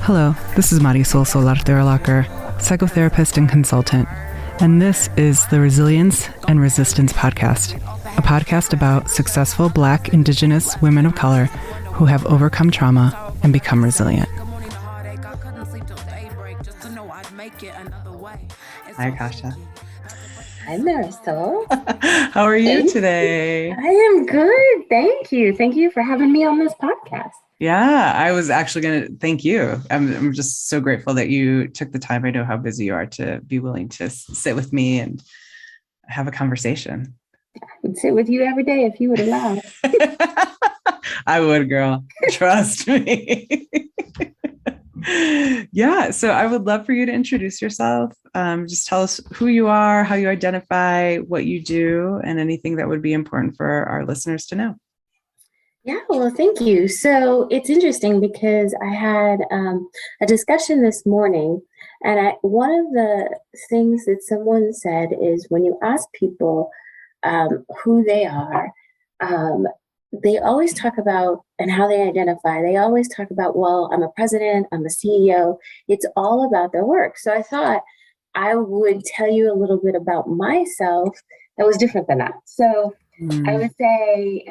Hello, this is Marisol Solarte-Erlacher, psychotherapist and consultant, and this is the Resilience and Resistance Podcast, a podcast about successful Black, Indigenous women of color who have overcome trauma and become resilient. Hi, Akasha. Hi, Marisol. How are you today? I am good. Thank you. Thank you for having me on this podcast. Yeah, I was actually going to thank you. I'm just so grateful that you took the time. I know how busy you are to be willing to sit with me and have a conversation. I would sit with you every day if you would allow. I would, girl. Trust me. Yeah, so I would love for you to introduce yourself. Just tell us who you are, how you identify, what you do, and anything that would be important for our listeners to know. Yeah, well, thank you. So it's interesting because I had a discussion this morning, and one of the things that someone said is when you ask people who they are, they always talk about and how they identify. They always talk about, well, I'm a president, I'm a CEO. It's all about their work. So I thought I would tell you a little bit about myself that was different than that. So I would say,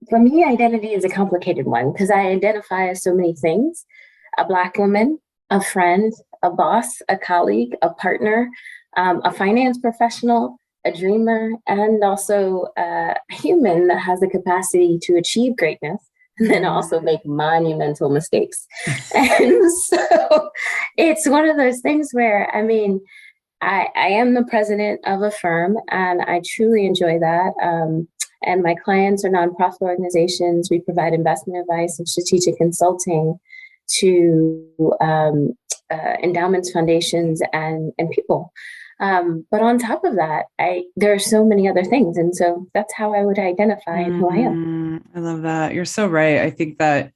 for me, identity is a complicated one because I identify as so many things: a Black woman, a friend, a boss, a colleague, a partner, a finance professional, a dreamer, and also a human that has the capacity to achieve greatness and then also make monumental mistakes. And so it's one of those things where, I mean, I am the president of a firm and I truly enjoy that. And my clients are nonprofit organizations. We provide investment advice and strategic consulting to endowments, foundations, and people. But on top of that, there are so many other things. And so that's how I would identify and who I am. I love that. You're so right. I think that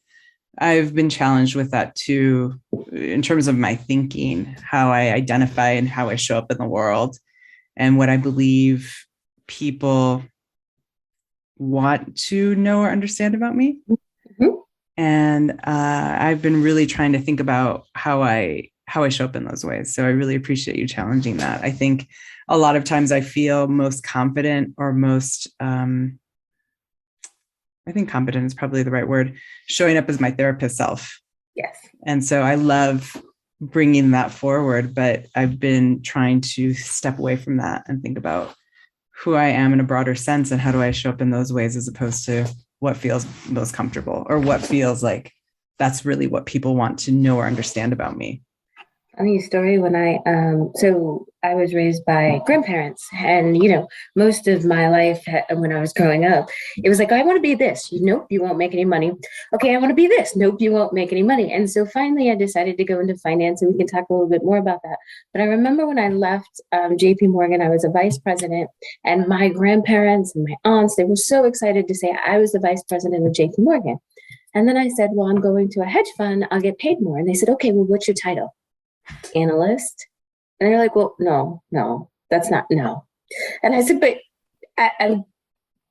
I've been challenged with that too, in terms of my thinking, how I identify and how I show up in the world and what I believe people want to know or understand about me. Mm-hmm. And I've been really trying to think about how I show up in those ways. So I really appreciate you challenging that. I think a lot of times I feel most confident or most, I think competent is probably the right word, showing up as my therapist self. Yes. And so I love bringing that forward, but I've been trying to step away from that and think about who I am in a broader sense and how do I show up in those ways as opposed to what feels most comfortable or what feels like that's really what people want to know or understand about me. Funny story, when so I was raised by grandparents, and, most of my life when I was growing up, it was like, I want to be this. Nope, you won't make any money. Okay, I want to be this. Nope, you won't make any money. And so finally I decided to go into finance, and we can talk a little bit more about that. But I remember when I left JP Morgan, I was a vice president, and my grandparents and my aunts, they were so excited to say I was the vice president of JP Morgan. And then I said, well, I'm going to a hedge fund. I'll get paid more. And they said, okay, well, what's your title? Analyst. And they're like, well, no, that's not, no. And I said, but I'm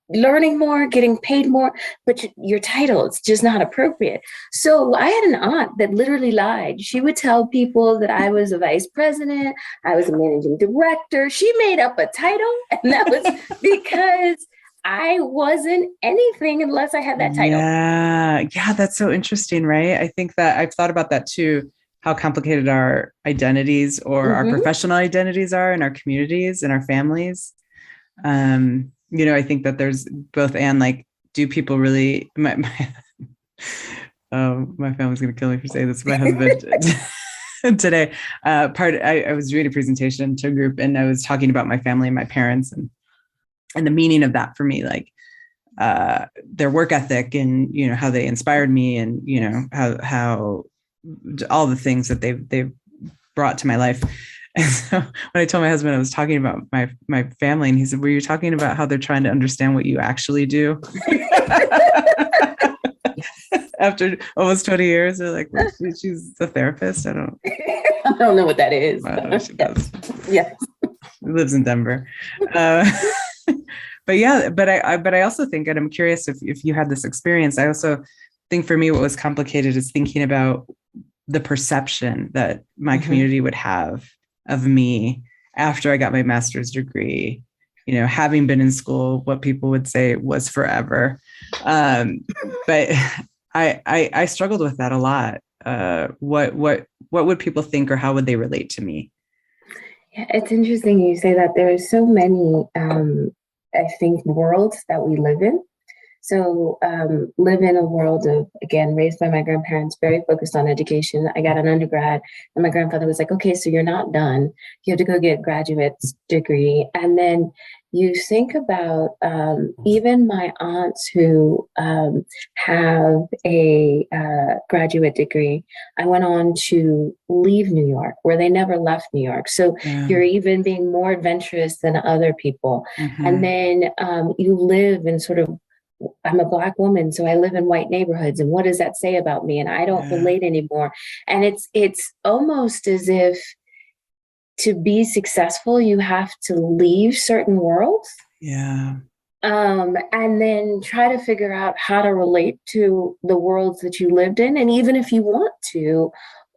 learning more, getting paid more, but your title, it's just not appropriate. So I had an aunt that literally lied. She would tell people that I was a vice president, I was a managing director. She made up a title, and that was because I wasn't anything unless I had that title. Yeah, that's so interesting, right? I think that I've thought about that too. How complicated our identities or our professional identities are in our communities and our families. I think that there's both and, like, do people really, my family's going to kill me for saying this. My husband today, I was doing a presentation to a group and I was talking about my family and my parents and the meaning of that for me, like their work ethic and, how they inspired me and, how all the things that they've brought to my life. And so when I told my husband I was talking about my family, and he said, were you talking about how they're trying to understand what you actually do? After almost 20 years, they're like, well, she's a therapist. I don't know what that is. Well, she does. Yes. She lives in Denver. But yeah, but I also think, and I'm curious if you had this experience, I also think for me, what was complicated is thinking about the perception that my community would have of me after I got my master's degree, having been in school, what people would say was forever. But I struggled with that a lot. What would people think, or how would they relate to me? Yeah, it's interesting you say that. There are so many, I think, worlds that we live in. So live in a world of, again, raised by my grandparents, very focused on education. I got an undergrad and my grandfather was like, okay, so you're not done. You have to go get a graduate degree. And then you think about even my aunts who have a graduate degree. I went on to leave New York, where they never left New York. So you're even being more adventurous than other people. And then you live in sort of, I'm a Black woman, so I live in white neighborhoods. And what does that say about me? And I don't relate anymore. And it's almost as if to be successful, you have to leave certain worlds. Yeah. And then try to figure out how to relate to the worlds that you lived in. And even if you want to,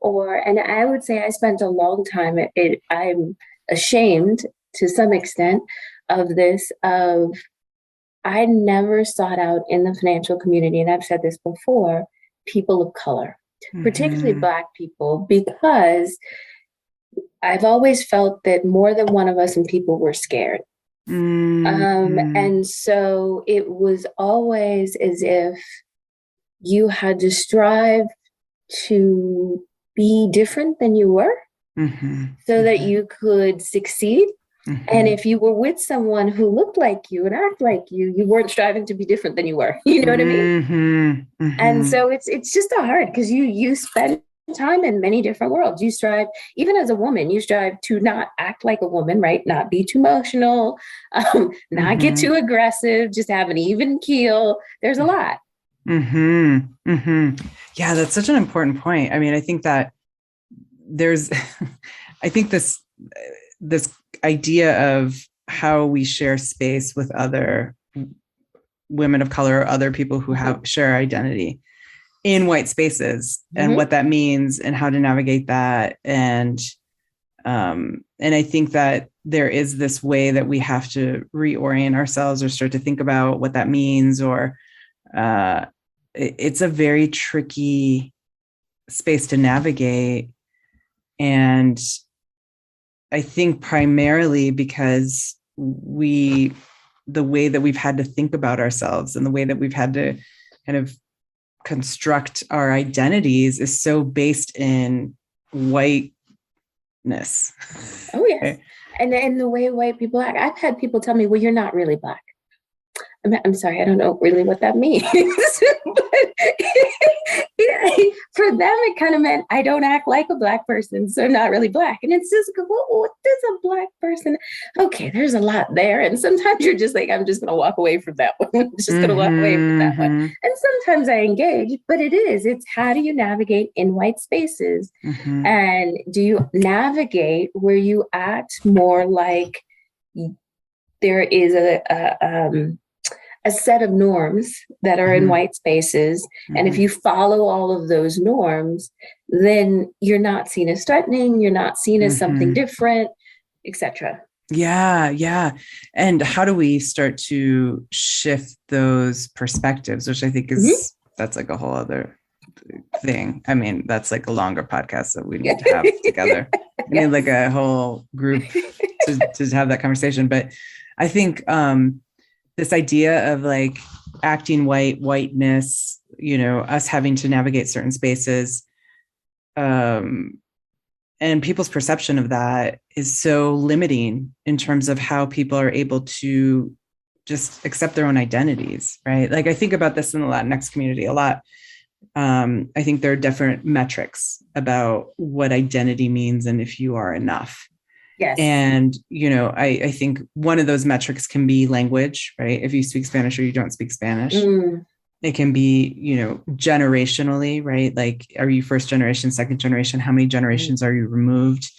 and I would say I spent a long time, I'm ashamed to some extent of this, I never sought out in the financial community, and I've said this before, people of color, particularly Black people, because I've always felt that more than one of us and people were scared. And so it was always as if you had to strive to be different than you were so that you could succeed. And if you were with someone who looked like you and acted like you weren't striving to be different than you were. You know what I mean? And so it's just hard because you spend time in many different worlds. You strive, even as a woman, you strive to not act like a woman, right? Not be too emotional, not get too aggressive, just have an even keel. There's a lot. Yeah, that's such an important point. I mean, I think that I think this idea of how we share space with other women of color or other people who share identity in white spaces and what that means and how to navigate that. And I think that there is this way that we have to reorient ourselves or start to think about what that means, or it's a very tricky space to navigate. And I think primarily because the way that we've had to think about ourselves and the way that we've had to kind of construct our identities is so based in whiteness. Oh, yes. Okay. And the way white people act. I've had people tell me, well, you're not really Black. I'm sorry, I don't know really what that means. But for them, it kind of meant I don't act like a Black person, so I'm not really Black. And it's just, what does a Black person? Okay, there's a lot there. And sometimes you're just like, I'm just going to walk away from that one. I'm just going to walk away from that one. And sometimes I engage, but it's how do you navigate in white spaces? And do you navigate where you act more like there is a set of norms that are in white spaces. And if you follow all of those norms, then you're not seen as threatening, you're not seen as something different, etc. Yeah. And how do we start to shift those perspectives, which I think is, that's like a whole other thing. I mean, that's like a longer podcast that we need to have together. We need like a whole group to have that conversation. But I think, this idea of like acting whiteness, us having to navigate certain spaces, and people's perception of that is so limiting in terms of how people are able to just accept their own identities, right? Like I think about this in the Latinx community a lot. I think there are different metrics about what identity means and if you are enough. Yes. And, I think one of those metrics can be language, right? If you speak Spanish or you don't speak Spanish. It can be, generationally, right? Like, are you first generation, second generation? How many generations are you removed?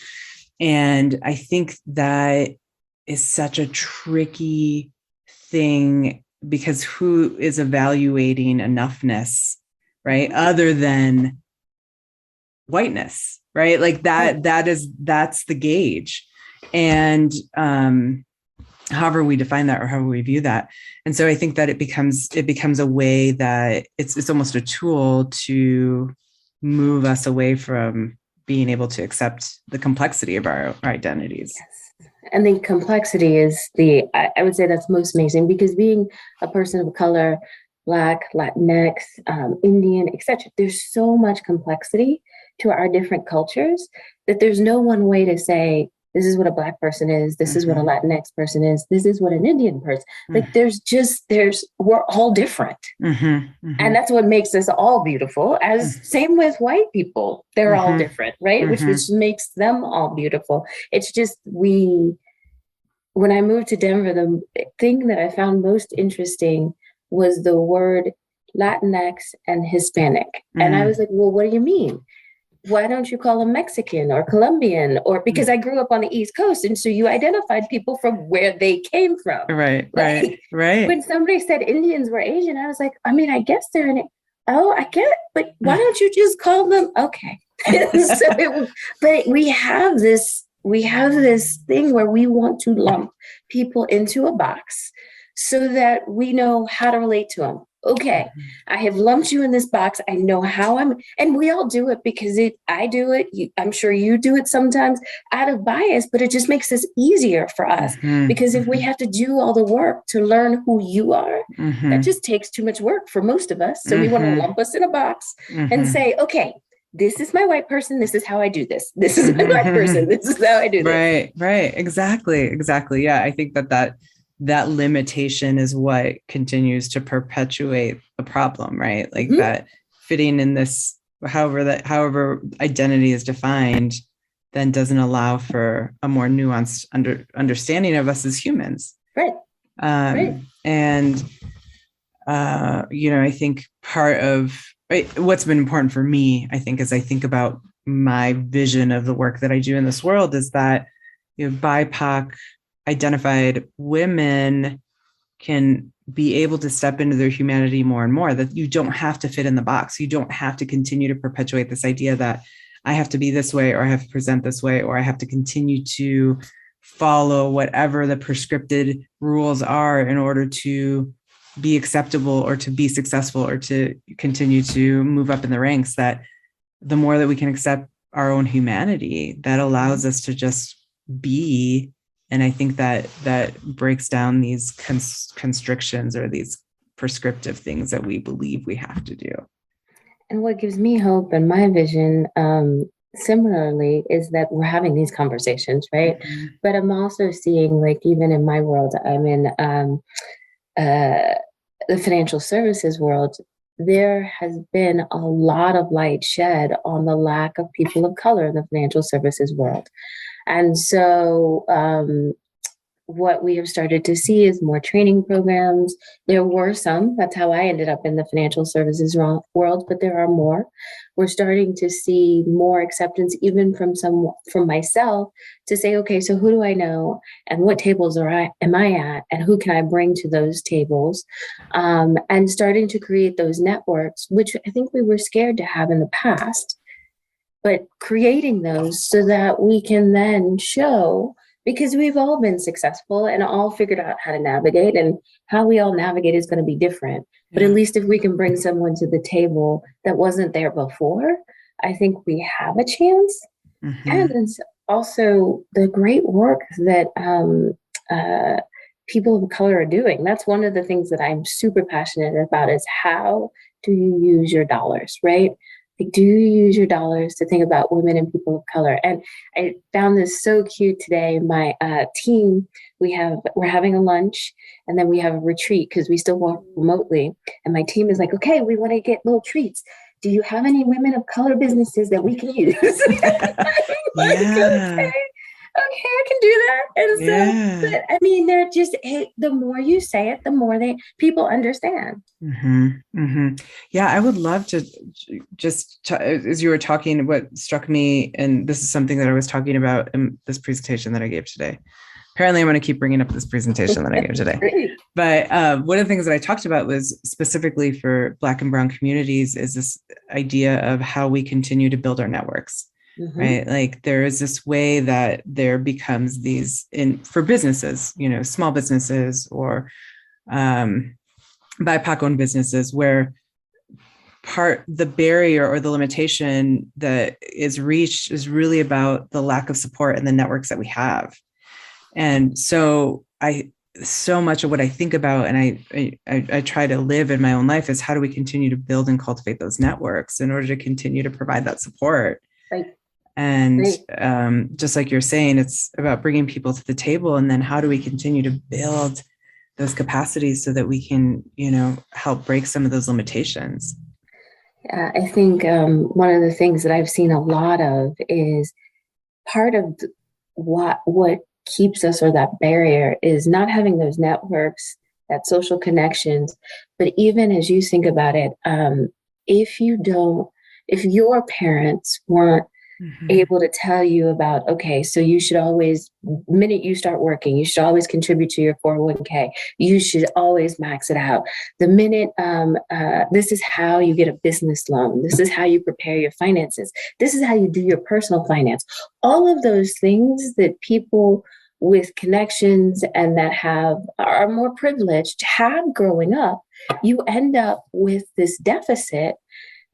And I think that is such a tricky thing because who is evaluating enoughness, right? Other than whiteness, right? Like that's the gauge. And however we define that or however we view that. And so I think that it becomes a way that it's almost a tool to move us away from being able to accept the complexity of our identities. Yes. And the complexity is I would say that's most amazing, because being a person of color, Black, Latinx, Indian, etc., there's so much complexity to our different cultures that there's no one way to say, this is what a Black person is, this is what a Latinx person is, this is what an Indian person. Like we're all different. And that's what makes us all beautiful. Same with white people. They're all different, right? Which makes them all beautiful. It's just when I moved to Denver, the thing that I found most interesting was the word Latinx and Hispanic. And I was like, well, what do you mean? Why don't you call them Mexican or Colombian? Or because I grew up on the East Coast, and so you identified people from where they came from. Right. When somebody said Indians were Asian, I was like, I mean, I guess they're I get it, but why don't you just call them? Okay. But we have this thing where we want to lump people into a box so that we know how to relate to them. Okay, I have lumped you in this box. I know how and we all do it because I do it. I'm sure you do it sometimes out of bias, but it just makes this easier for us because if we have to do all the work to learn who you are, that just takes too much work for most of us. So we want to lump us in a box and say, okay, this is my white person. This is how I do this. This is my black person. This is how I do this. Right. Exactly. Yeah. I think that limitation is what continues to perpetuate the problem, right? Like that fitting in this, however identity is defined, then doesn't allow for a more nuanced understanding of us as humans. Right. And, I think part of what's been important for me, I think, as I think about my vision of the work that I do in this world is that, BIPOC identified women can be able to step into their humanity more and more, that you don't have to fit in the box. You don't have to continue to perpetuate this idea that I have to be this way, or I have to present this way, or I have to continue to follow whatever the prescripted rules are in order to be acceptable or to be successful or to continue to move up in the ranks. That the more that we can accept our own humanity, that allows us to just be. And I think that breaks down these constrictions or these prescriptive things that we believe we have to do. And what gives me hope and my vision, similarly, is that we're having these conversations, right? But I'm also seeing, like, even in my world, I'm in the financial services world, there has been a lot of light shed on the lack of people of color in the financial services world. And so what we have started to see is more training programs. There were some, that's how I ended up in the financial services world, but there are more. We're starting to see more acceptance, even from myself, to say, okay, so who do I know and what tables am I at and who can I bring to those tables? And starting to create those networks, which I think we were scared to have in the past. But creating those so that we can then show, because we've all been successful and all figured out how to navigate, and how we all navigate is going to be different. But at least if we can bring someone to the table that wasn't there before, I think we have a chance. And it's also the great work that people of color are doing. That's one of the things that I'm super passionate about, is how do you use your dollars, right? Like, do you use your dollars to think about women and people of color? And I found this so cute today. My team, we're having a lunch, and then we have a retreat because we still work remotely. And my team is like, okay, we want to get little treats. Do you have any women of color businesses that we can use? Okay, I can do that. And so, but, I mean, they're just, the more you say it, the more people understand. Yeah, I would love to as you were talking, what struck me, and this is something that I was talking about in this presentation that I gave today, apparently I'm going to keep bringing up this presentation that I gave today. But one of the things that I talked about was specifically for Black and Brown communities is this idea of how we continue to build our networks, right? Like there is this way that there becomes these for businesses, small businesses or BIPOC owned businesses where the barrier or the limitation that is reached is really about the lack of support and the networks that we have. And so so much of what I think about and I try to live in my own life is how do we continue to build and cultivate those networks in order to continue to provide that support. Right. And just like you're saying, it's about bringing people to the table. And then how do we continue to build those capacities so that we can, help break some of those limitations? Yeah, I think one of the things that I've seen a lot of is part of what keeps us, or that barrier, is not having those networks, that social connections. But even as you think about it, if your parents weren't able to tell you about, okay, so you should always, the minute you start working, you should always contribute to your 401k. You should always max it out. The minute, this is how you get a business loan. This is how you prepare your finances. This is how you do your personal finance. All of those things that people with connections and that are more privileged have growing up, you end up with this deficit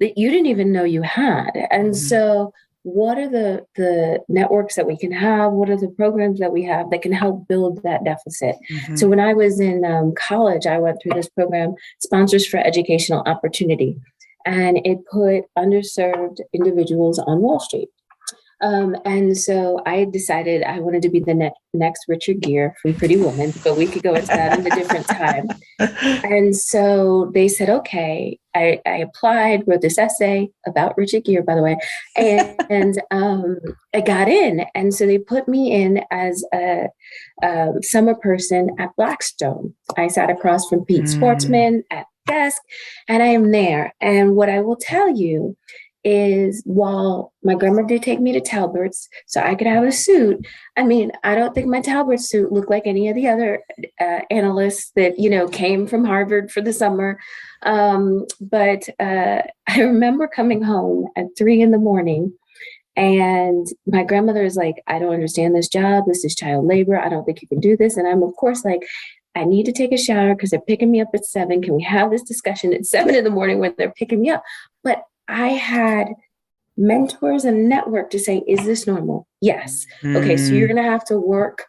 that you didn't even know you had. And so what are the networks that we can have? What are the programs that we have that can help build that deficit? So when I was in college, I went through this program, Sponsors for Educational Opportunity, and it put underserved individuals on Wall Street. And so I decided I wanted to be the next Richard Gere from Pretty Woman, but we could go into that in a different time. And so they said, okay, I applied, wrote this essay about Richard Gere, by the way, and I got in. And so they put me in as a summer person at Blackstone. I sat across from Pete Sportsman at the desk, and I am there. And what I will tell you is, while my grandma did take me to Talbert's so I could have a suit, I mean, I don't think my Talbert suit looked like any of the other analysts that, came from Harvard for the summer. But I remember coming home at 3 a.m, and my grandmother is like, I don't understand this job. This is child labor. I don't think you can do this. And I'm, of course, like, I need to take a shower because they're picking me up at 7. Can we have this discussion at 7 a.m. when they're picking me up? But I had mentors and network to say, is this normal? Yes. Okay, so you're going to have to work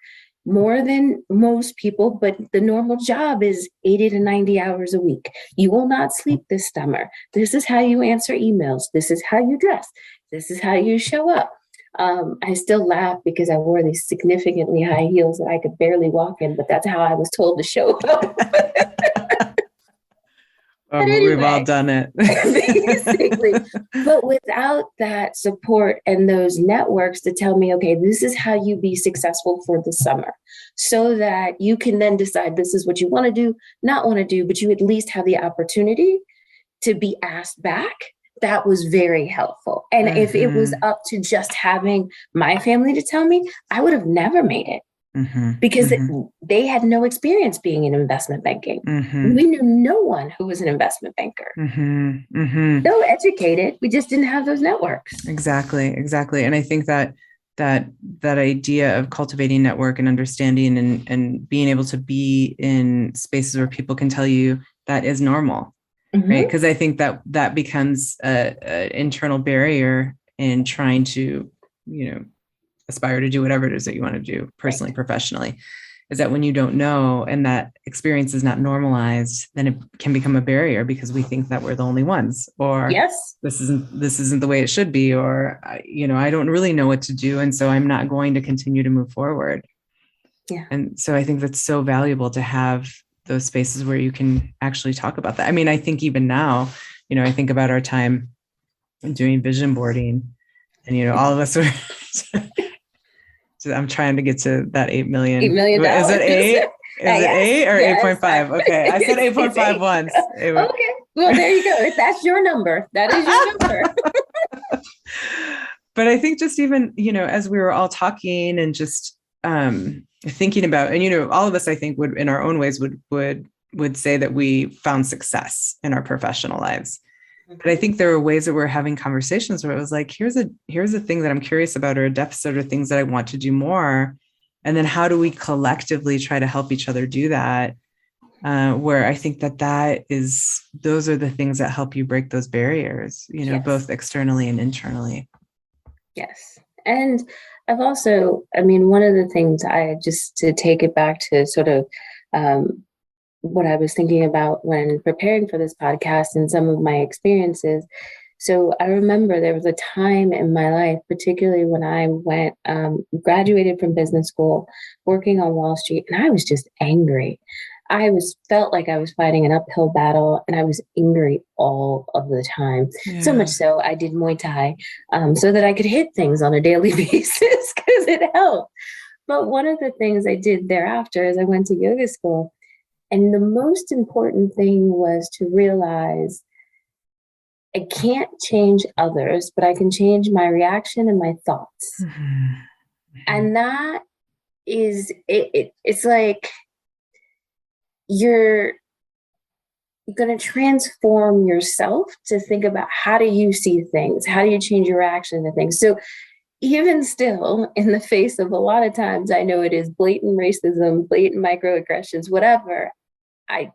more than most people, but the normal job is 80 to 90 hours a week. You will not sleep this summer. This is how you answer emails. This is how you dress. This is how you show up. I still laugh because I wore these significantly high heels that I could barely walk in, but that's how I was told to show up. Anyway, we've all done it. Basically. But without that support and those networks to tell me, okay, this is how you be successful for the summer, so that you can then decide this is what you want to do, not want to do, but you at least have the opportunity to be asked back. That was very helpful. And if it was up to just having my family to tell me, I would have never made it. Because they had no experience being in investment banking. We knew no one who was an investment banker. So educated, we just didn't have those networks. Exactly. And I think that idea of cultivating network and understanding and being able to be in spaces where people can tell you that is normal, right? Because I think that becomes an internal barrier in trying to, aspire to do whatever it is that you want to do personally, professionally, is that when you don't know and that experience is not normalized, then it can become a barrier because we think that we're the only ones, or this isn't the way it should be, or, I don't really know what to do. And so I'm not going to continue to move forward. Yeah. And so I think that's so valuable to have those spaces where you can actually talk about that. I mean, I think even now, I think about our time doing vision boarding and, all of us are I'm trying to get to that 8 million. $8 million. Is it 8? Is it 8 or 8.5? Okay. I said 8.5 once. Okay. Well, there you go. That's your number. That is your number. But I think just even, as we were all talking and just thinking about, and, all of us, I think, would in our own ways would say that we found success in our professional lives. But I think there were ways that we're having conversations where it was like, here's a thing that I'm curious about, or a deficit, or things that I want to do more. And then how do we collectively try to help each other do that? Where I think those are the things that help you break those barriers, Yes. both externally and internally. Yes. And I've also, one of the things just to take it back to sort of what I was thinking about when preparing for this podcast and some of my experiences. So I remember there was a time in my life, particularly when I graduated from business school, working on Wall Street, and I was just angry. Felt like I was fighting an uphill battle, and I was angry all of the time. Yeah. So much so I did Muay Thai so that I could hit things on a daily basis because it helped. But one of the things I did thereafter is I went to yoga school. And the most important thing was to realize I can't change others, but I can change my reaction and my thoughts. Mm-hmm. And that is, it's like you're going to transform yourself to think about how do you see things? How do you change your reaction to things? So even still, in the face of a lot of times, I know it is blatant racism, blatant microaggressions, whatever, I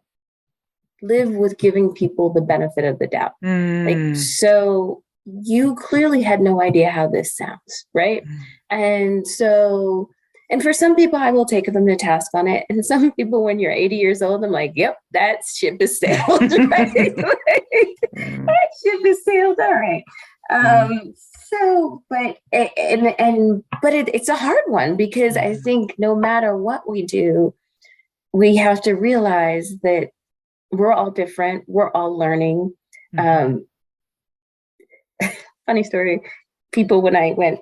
live with giving people the benefit of the doubt. Like, so you clearly had no idea how this sounds, right? And for some people, I will take them to task on it. And some people, when you're 80 years old, I'm like, yep, that ship has sailed, right? That ship has sailed, all right. But it's a hard one, because I think no matter what we do, we have to realize that we're all different. We're all learning. Funny story. People, when I went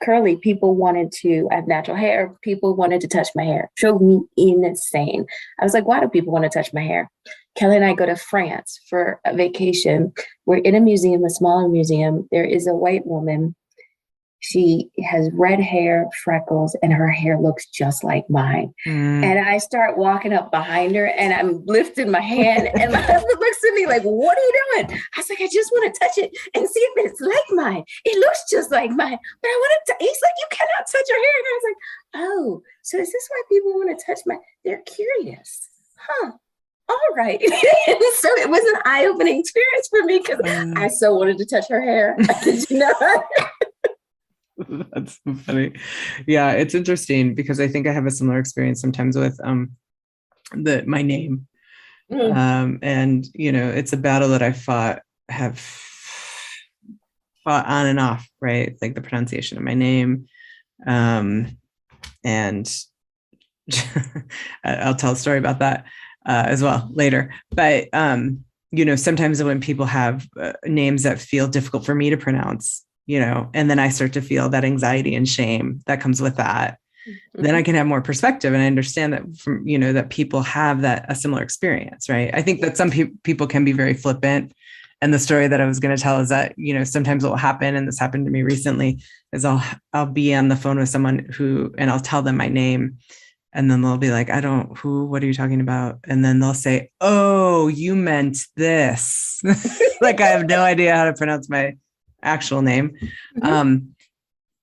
curly, people wanted to have natural hair. People wanted to touch my hair. Drove me insane. I was like, why do people want to touch my hair? Kelly and I go to France for a vacation. We're in a museum, a smaller museum. There is a white woman. She has red hair, freckles, and her hair looks just like mine. And I start walking up behind her, and I'm lifting my hand, and my husband looks at me like, what are you doing? I was like, I just want to touch it and see if it's like mine. It looks just like mine, but I want to, he's like, you cannot touch her hair. And I was like, oh, so is this why people want to touch they're curious. Huh. All right. And so it was an eye-opening experience for me, because I so wanted to touch her hair. I did not. That's so funny. Yeah, it's interesting, because I think I have a similar experience sometimes with my name. And it's a battle that have fought on and off, right? Like the pronunciation of my name. And I'll tell a story about that as well later. But sometimes when people have names that feel difficult for me to pronounce, and then I start to feel that anxiety and shame that comes with that, then I can have more perspective. And I understand that that people have a similar experience, right? I think that some people can be very flippant. And the story that I was going to tell is that, sometimes what will happen, and this happened to me recently, is I'll be on the phone with someone and I'll tell them my name. And then they'll be like, what are you talking about? And then they'll say, oh, you meant this. Like, I have no idea how to pronounce my actual name. And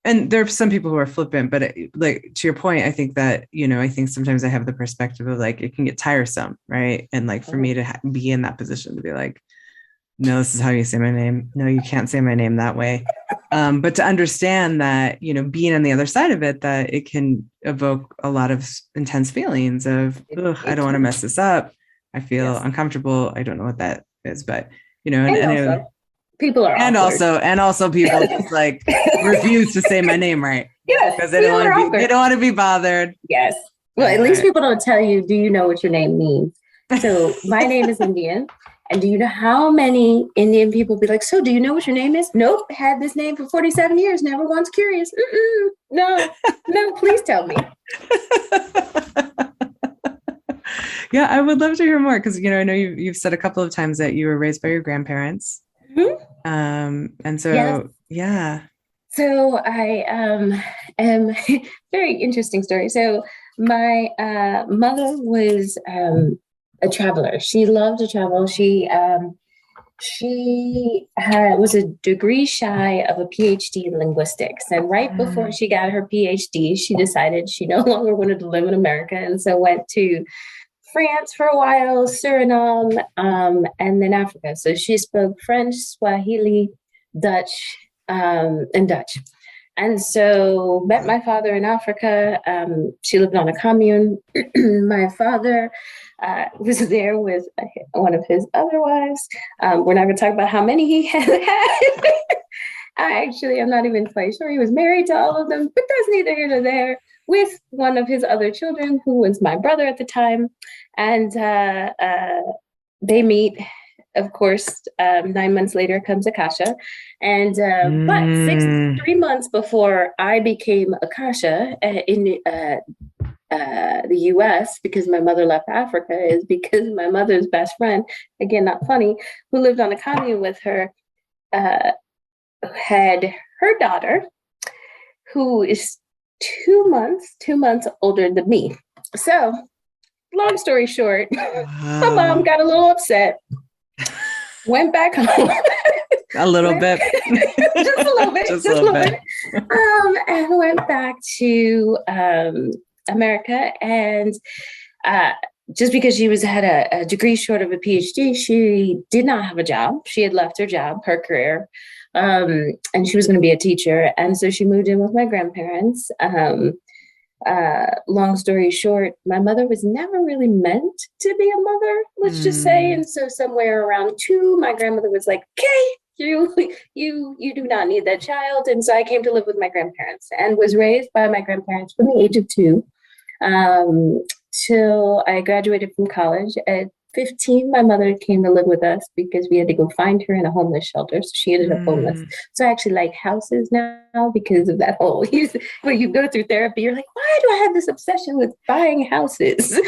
there are some people who are flippant, but like, to your point, I think that, I think sometimes I have the perspective of like, it can get tiresome. Right. And like, for me to be in that position to be like, no, this is how you say my name. No, you can't say my name that way. But to understand that, being on the other side of it, that it can evoke a lot of intense feelings of, I don't want to mess this up. I feel uncomfortable. I don't know what that is, but, people are and also people just like refuse to say my name right. Yes, because they don't want to be bothered. Yes. Well, at least people don't tell you, do you know what your name means? So my name is Indian. And do you know how many Indian people be like, so do you know what your name is? Nope. Had this name for 47 years. Never once curious. No, please tell me. Yeah, I would love to hear more, because, I know you've said a couple of times that you were raised by your grandparents. And so, yes. Yeah. So I, Very interesting story. So my mother was a traveler. She loved to travel. Was a degree shy of a PhD in linguistics. And right before she got her PhD, she decided she no longer wanted to live in America. And so went to France for a while, Suriname, and then Africa. So she spoke French, Swahili, Dutch, and Dutch. And so met my father in Africa. She lived on a commune. My father was there with one of his other wives. We're not going to talk about how many he had. I'm not even quite sure he was married to all of them, but that's neither here nor there, with one of his other children, who was my brother at the time. And they meet. Of course, 9 months later comes Akasha. And but 3 months before I became Akasha in the US, because my mother left Africa, is because my mother's best friend, again, not funny, who lived on a commune with her, had her daughter, who is 2 months older than me. So long story short, my mom got a little upset. Went back home. A little bit. Just a little bit. Just a little bit. And went back to America. And just because she had a degree short of a PhD, she did not have a job. She had left her job, her career, and she was going to be a teacher. And so she moved in with my grandparents. Long story short, my mother was never really meant to be a mother, let's just say. And so somewhere around 2, my grandmother was like, okay, you do not need that child. And so I came to live with my grandparents and was raised by my grandparents from the age of 2 till I graduated from college. At 15, my mother came to live with us because we had to go find her in a homeless shelter. So she ended up homeless. So I actually like houses now because of that whole, when you go through therapy, you're like, why do I have this obsession with buying houses?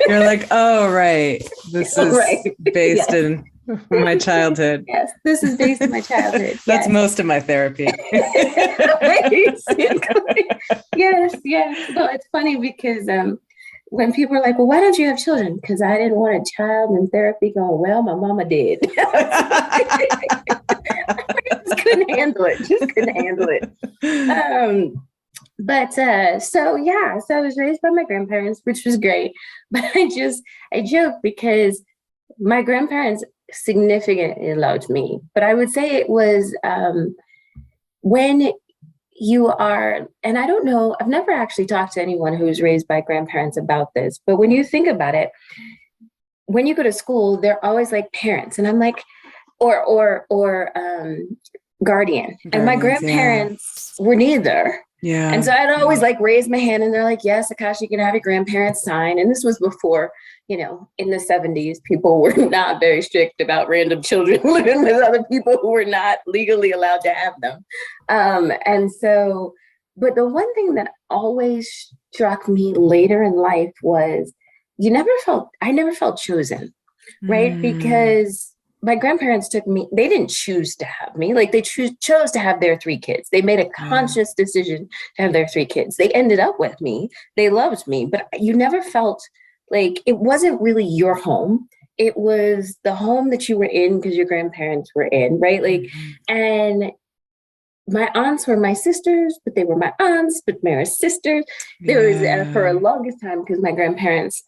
You're like, oh, right. This is based in my childhood. Yes, this is based in my childhood. That's most of my therapy. Basically. Yes. Well, it's funny because when people are like, well, why don't you have children? Because I didn't want a child in therapy going, well, my mama did. I just couldn't handle it. So I was raised by my grandparents, which was great. But I joke because my grandparents significantly loved me. But I would say it was when you are, and I don't know, I've never actually talked to anyone who was raised by grandparents about this, but when you think about it, when you go to school, they're always like parents, and I'm like, or guardian. And my grandparents were neither. Yeah. And so I'd always like raise my hand, and they're like, yes, Akasha, you can have your grandparents sign. And this was before, in the 70s, people were not very strict about random children living with other people who were not legally allowed to have them. But the one thing that always struck me later in life was I never felt chosen, right? Because my grandparents took me, they didn't choose to have me. Like they chose to have their 3 kids. They made a conscious decision to have their 3 kids. They ended up with me. They loved me, but you never felt like it wasn't really your home. It was the home that you were in because your grandparents were in, right? Like, and my aunts were my sisters, but they were my aunts, but they were sisters. There was for a longest time, because my grandparents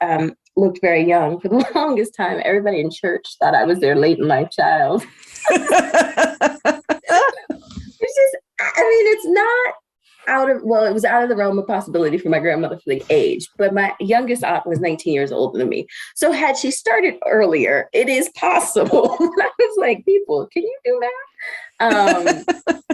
looked very young. For the longest time, everybody in church thought I was their late in life child. It's not it was out of the realm of possibility for my grandmother for the age, but my youngest aunt was 19 years older than me. So had she started earlier, it is possible. I was like, people, can you do that?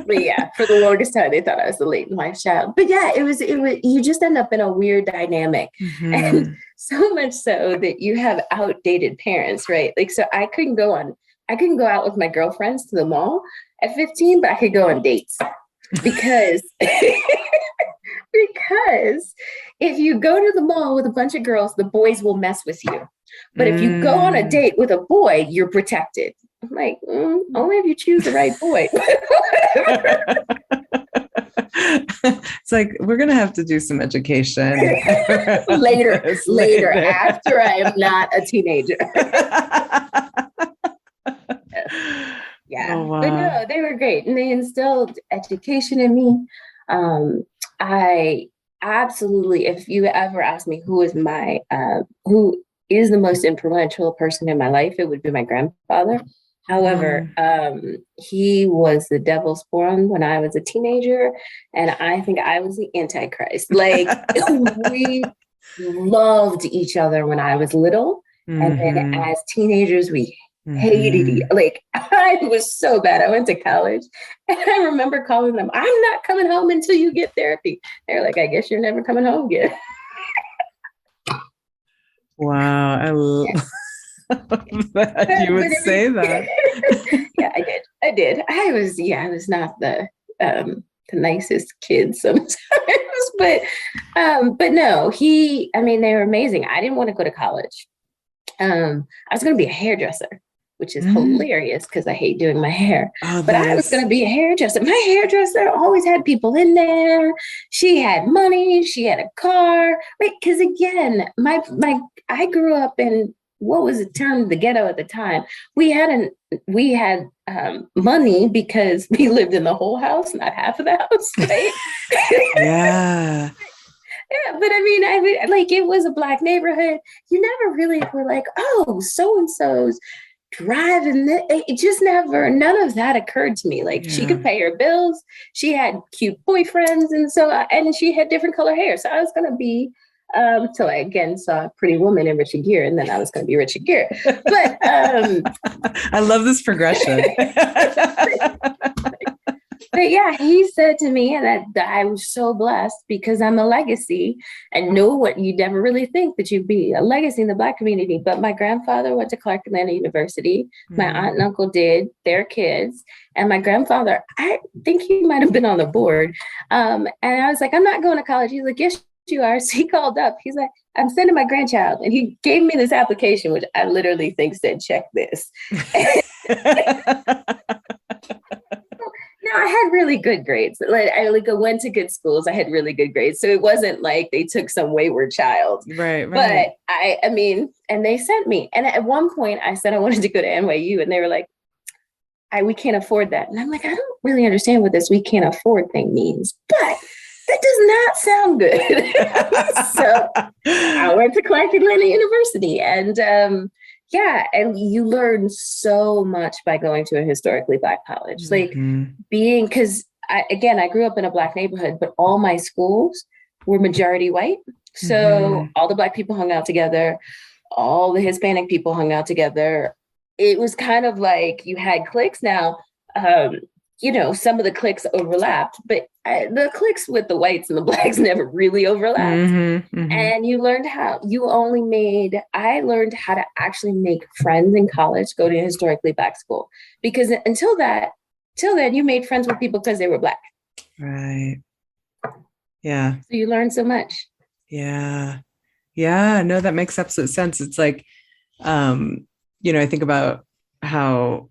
But yeah, for the longest time, they thought I was the late in life child. But yeah, it was, you just end up in a weird dynamic. And so much so that you have outdated parents, right? Like, so I couldn't go out with my girlfriends to the mall at 15, but I could go on dates. Because if you go to the mall with a bunch of girls, the boys will mess with you. But if you go on a date with a boy, you're protected. I'm like, only if you choose the right boy. It's like, we're going to have to do some education later, after I am not a teenager. Yeah. Oh, wow. But no, they were great. And they instilled education in me. I absolutely, if you ever ask me who is the most influential person in my life, it would be my grandfather. However, he was the devil's spawn when I was a teenager, and I think I was the Antichrist. Like, we loved each other when I was little, and then as teenagers, we hated it. Like, I was so bad. I went to college, and I remember calling them, "I'm not coming home until you get therapy." They're like, "I guess you're never coming home again." Wow, I love that you would say that. Yeah, I did. I was not the nicest kid sometimes, but no, they were amazing. I didn't want to go to college. I was going to be a hairdresser, which is hilarious because I hate doing my hair. But I was going to be a hairdresser. My hairdresser always had people in there. She had money. She had a car. Right? Because again, I grew up in what was the term, the ghetto at the time. We had money because we lived in the whole house, not half of the house. Right? Yeah. Yeah, but it was a Black neighborhood. You never really were like, oh, so-and-so's driving. It just never, none of that occurred to me. Like, she could pay her bills. She had cute boyfriends. And she had different color hair. So I was going to be, till I again saw a pretty woman in Richard Gere, and then I was going to be Richard Gere. But I love this progression. But yeah, he said to me that I was so blessed because I'm a legacy, and know what you never really think that you'd be a legacy in the Black community. But my grandfather went to Clark Atlanta University. My aunt and uncle did, their kids. And my grandfather, I think he might have been on the board. And I was like, I'm not going to college. He's like, yes, you are. So he called up. He's like, I'm sending my grandchild. And he gave me this application, which I literally think said, check this. No, I had really good grades. Like, I went to good schools. I had really good grades. So it wasn't like they took some wayward child. Right. But and they sent me. And at one point I said I wanted to go to NYU, and they were like, we can't afford that. And I'm like, I don't really understand what this "we can't afford" thing means, but that does not sound good. So I went to Clark Atlanta University, and and you learn so much by going to a historically Black college. Like, because I grew up in a Black neighborhood, but all my schools were majority white. So all the Black people hung out together, all the Hispanic people hung out together. It was kind of like you had cliques. Now, some of the cliques overlapped, but the cliques with the whites and the Blacks never really overlapped. And you learned I learned how to actually make friends in college, go to a historically Black school, because until then you made friends with people because they were Black. Right. Yeah. So you learn so much. Yeah. Yeah. No, that makes absolute sense. It's like, I think about how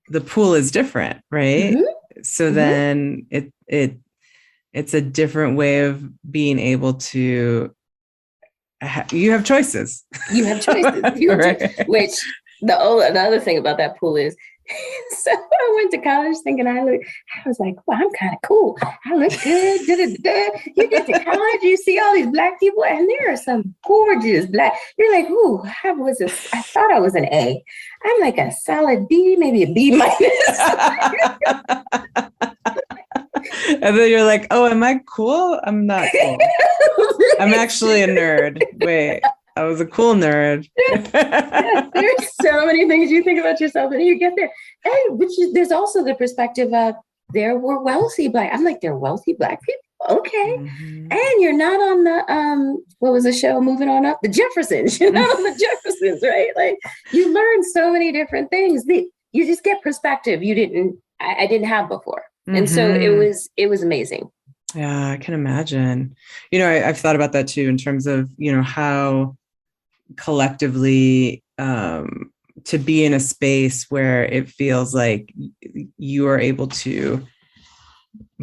the pool is different, right? So then it's a different way of being able to, you have choices. You have choices. Right. Which the other thing about that pool is, so I went to college thinking I was like, well, I'm kind of cool. I look good. You get to college, you see all these Black people, and there are some gorgeous Black. You're like, ooh, I thought I was an A. I'm like a solid B, maybe a B minus. And then you're like, oh, am I cool? I'm not cool. I'm actually a nerd. Wait, I was a cool nerd. There's so many things you think about yourself, and you get there. And there's also the perspective of there were wealthy Black. I'm like, they're wealthy Black people. Okay. And you're not on the what was the show, Moving On Up? The Jeffersons. You're not on the Jeffersons, right? Like, you learn so many different things. You just get perspective I didn't have before. And so it was amazing. Yeah, I can imagine. I've thought about that too, in terms of, how collectively to be in a space where it feels like you are able to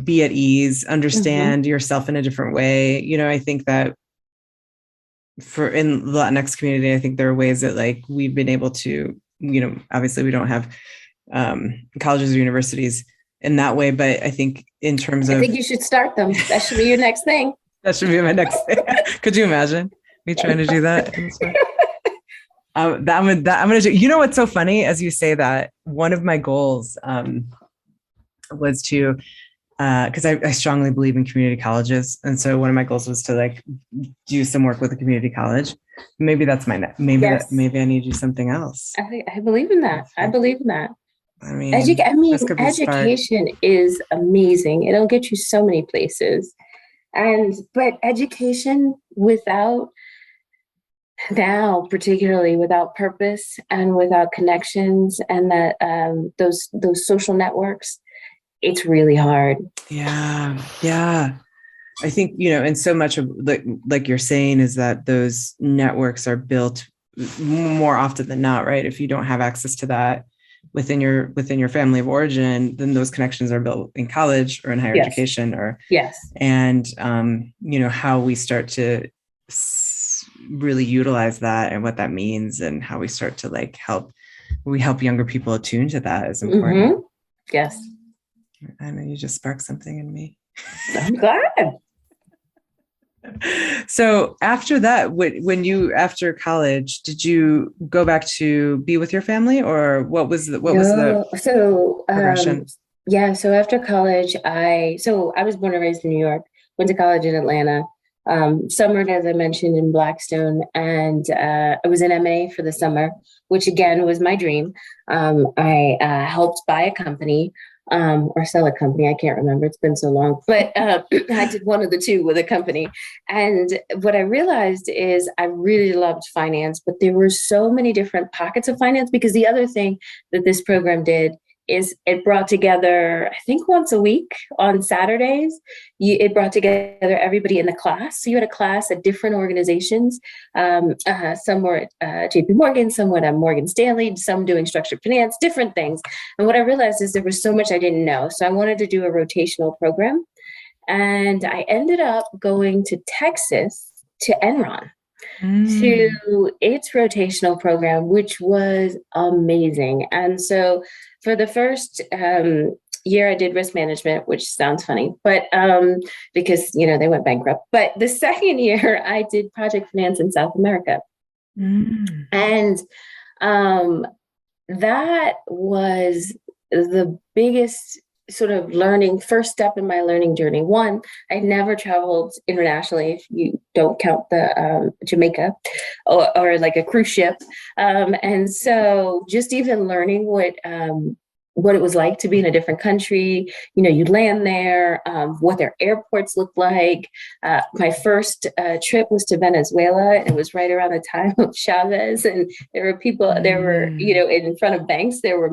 be at ease, understand yourself in a different way. You know, I think that for in the Latinx community, I think there are ways that like we've been able to, you know, obviously we don't have colleges or universities in that way, but I think in terms of, I think you should start them. That should be your next thing. That should be my next thing. Could you imagine me trying to do that? I'm going to do, you know, what's so funny as you say that, one of my goals was to, because I strongly believe in community colleges. And so one of my goals was to like do some work with a community college. Maybe that's my next, maybe I need to do something else. I believe in that. I believe in that. I mean, education is amazing. It'll get you so many places. But education without, now particularly without purpose and without connections and that those social networks, it's really hard. Yeah. I think, you know, and so much of like you're saying is that those networks are built more often than not, right? If you don't have access to that within your family of origin, then those connections are built in college or in higher education or and you know, how we start to really utilize that and what that means and how we start to like help younger people attune to that is important. Yes. I know you just sparked something in me. I'm glad. So after that, when you, after college, did you go back to be with your family, or what was the progression? So after college, I was born and raised in New York, went to college in Atlanta, summered, as I mentioned, in Blackstone, and I was in MA for the summer, which again was my dream. I helped buy a company. Or sell a company. I can't remember. It's been so long, but I did one of the two with a company. And what I realized is I really loved finance, but there were so many different pockets of finance, because the other thing that this program did is it brought together, I think once a week on Saturdays, it brought together everybody in the class. So you had a class at different organizations. Some were at JP Morgan, some were at Morgan Stanley, some doing structured finance, different things. And what I realized is there was so much I didn't know. So I wanted to do a rotational program. And I ended up going to Texas to Enron. To its rotational program, which was amazing. And so for the first year, I did risk management, which sounds funny, but because, you know, they went bankrupt. But the second year, I did project finance in South America. And that was the biggest sort of first step in my learning journey. One, I never traveled internationally, if you don't count the Jamaica or like a cruise ship. And so just even learning what it was like to be in a different country, you know, you land there, what their airports look like. My first trip was to Venezuela, and it was right around the time of Chavez. And there were, you know, in front of banks, there were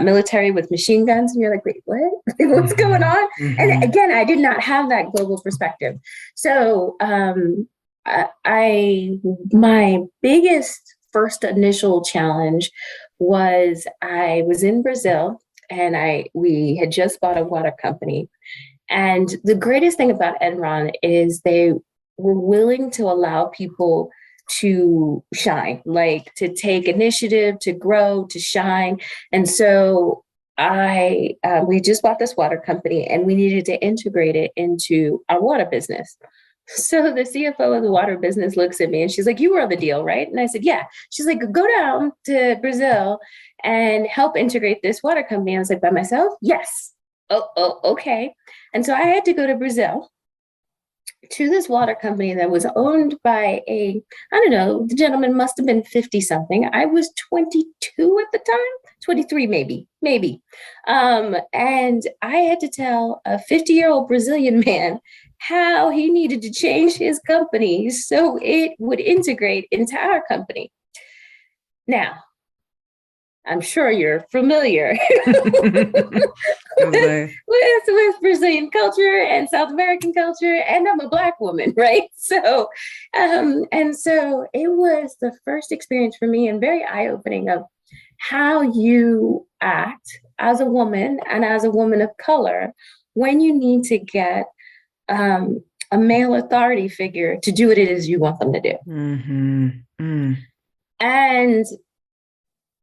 military with machine guns. And you're like, wait, what? What's going on? And again, I did not have that global perspective. So my biggest first initial challenge was I was in Brazil, and we had just bought a water company. And the greatest thing about Enron is they were willing to allow people to shine, like to take initiative, to grow, to shine. And so we just bought this water company, and we needed to integrate it into our water business. So the CFO of the water business looks at me and she's like, you were on the deal, right? And I said, yeah. She's like, go down to Brazil and help integrate this water company. I was like, by myself? Yes. Oh, okay. And so I had to go to Brazil to this water company that was owned by I don't know, the gentleman must have been 50 something. I was 22 at the time, 23 maybe. And I had to tell a 50-year-old Brazilian man how he needed to change his company so it would integrate into our company. Now, I'm sure you're familiar with Brazilian culture and South American culture, and I'm a Black woman, right? So, and so it was the first experience for me, and very eye-opening of how you act as a woman and as a woman of color when you need to get a male authority figure to do what it is you want them to do. And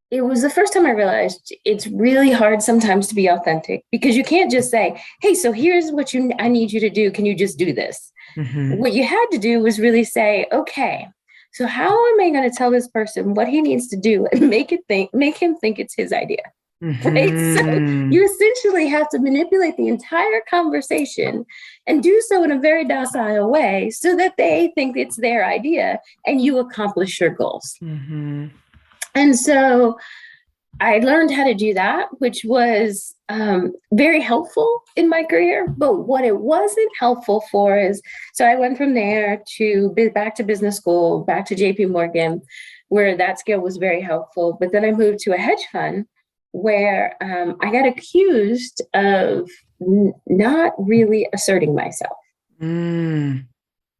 it was the first time I realized it's really hard sometimes to be authentic, because you can't just say, hey, so here's what I need you to do. Can you just do this? What you had to do was really say, okay, so how am I going to tell this person what he needs to do and make him think it's his idea? Right? So you essentially have to manipulate the entire conversation and do so in a very docile way so that they think it's their idea and you accomplish your goals. And so I learned how to do that, which was very helpful in my career. But what it wasn't helpful for is, so I went from there to back to business school, back to JP Morgan, where that skill was very helpful. But then I moved to a hedge fund where I got accused of not really asserting myself.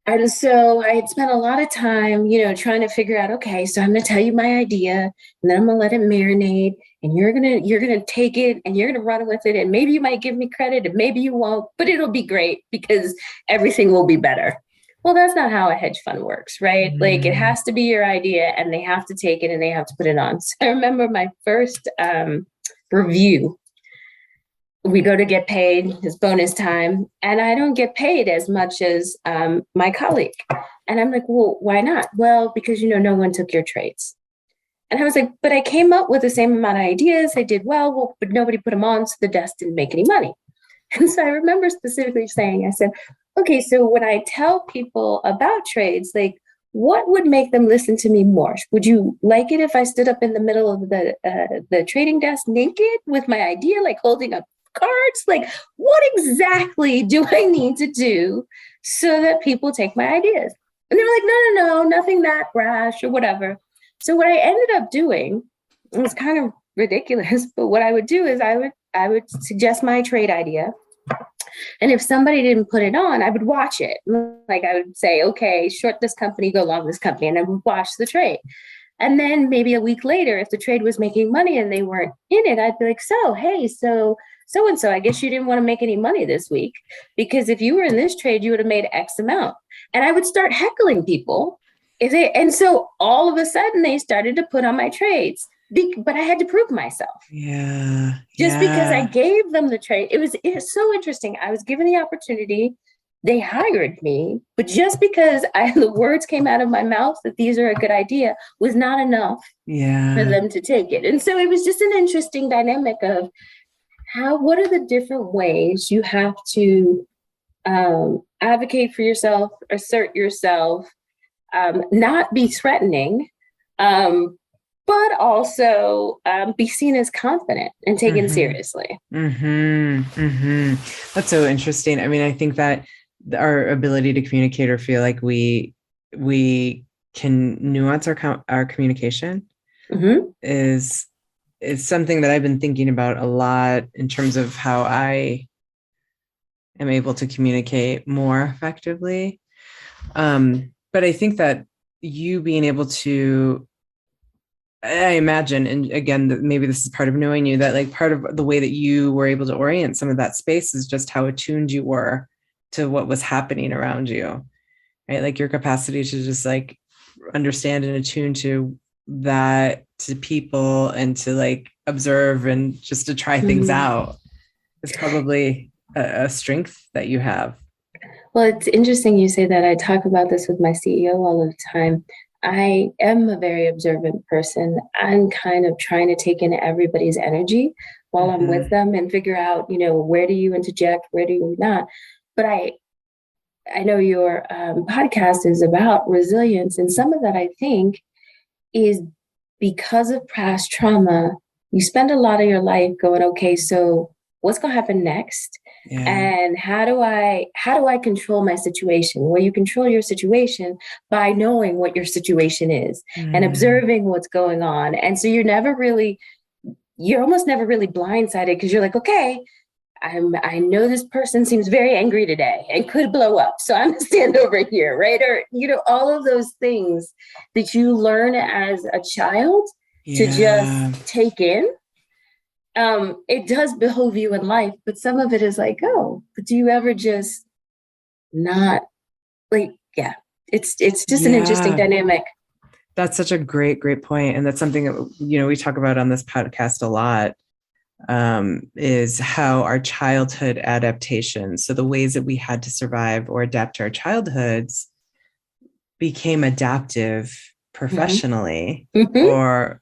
And so I had spent a lot of time, trying to figure out, okay, so I'm going to tell you my idea, and then I'm going to let it marinate, and you're going to take it and you're going to run with it. And maybe you might give me credit and maybe you won't, but it'll be great because everything will be better. Well, that's not how a hedge fund works, right? Like, it has to be your idea and they have to take it and they have to put it on. So I remember my first review. We go to get paid, it's bonus time, and I don't get paid as much as my colleague. And I'm like, well, why not? Well, because, no one took your trades. And I was like, but I came up with the same amount of ideas. I did well, but nobody put them on, so the desk didn't make any money. And so I remember specifically saying, I said, okay, so when I tell people about trades, like, what would make them listen to me more? Would you like it if I stood up in the middle of the trading desk naked with my idea, like holding up cards? Like, what exactly do I need to do so that people take my ideas? And they were like, no, nothing that rash or whatever. So what I ended up doing, it was kind of ridiculous, but what I would do is I would suggest my trade idea. And if somebody didn't put it on, I would watch it. Like, I would say, okay, short this company, go long this company. And I would watch the trade. And then maybe a week later, if the trade was making money and they weren't in it, I'd be like, so-and-so, I guess you didn't want to make any money this week, because if you were in this trade, you would have made X amount. And I would start heckling people. And so all of a sudden they started to put on my trades, but I had to prove myself. Just because I gave them the trade. It was so interesting. I was given the opportunity. They hired me, but just because the words came out of my mouth that these are a good idea was not enough for them to take it. And so it was just an interesting dynamic of what are the different ways you have to advocate for yourself, assert yourself, not be threatening, but also be seen as confident and taken seriously. That's so interesting. I mean, I think that our ability to communicate or feel like we can nuance our communication is something that I've been thinking about a lot in terms of how I am able to communicate more effectively. But I think that you being able to, I imagine, and again, maybe this is part of knowing you, that like part of the way that you were able to orient some of that space is just how attuned you were to what was happening around you, right? Like your capacity to just like understand and attune to that, to people, and to like observe and just to try things out is probably a strength that you have. Well, it's interesting you say that. I talk about this with my CEO all the time. I am a very observant person. I'm kind of trying to take in everybody's energy while I'm with them and figure out, where do you interject, where do you not? But I know your podcast is about resilience, and some of that I think is because of past trauma. You spend a lot of your life going, okay, so what's going to happen next? And how do I control my situation? Well, you control your situation by knowing what your situation is and observing what's going on. And so you're almost never really blindsided, because you're like, okay, I know this person seems very angry today and could blow up, so I'm gonna stand over here, right? Or all of those things that you learn as a child to Yeah. just take in. It does behoove you in life, but some of it is like, oh, but do you ever just not like, yeah, it's just an interesting Yeah. dynamic. That's such a great, great point. And that's something that, we talk about on this podcast a lot, is how our childhood adaptations, so the ways that we had to survive or adapt to our childhoods, became adaptive professionally Mm-hmm. or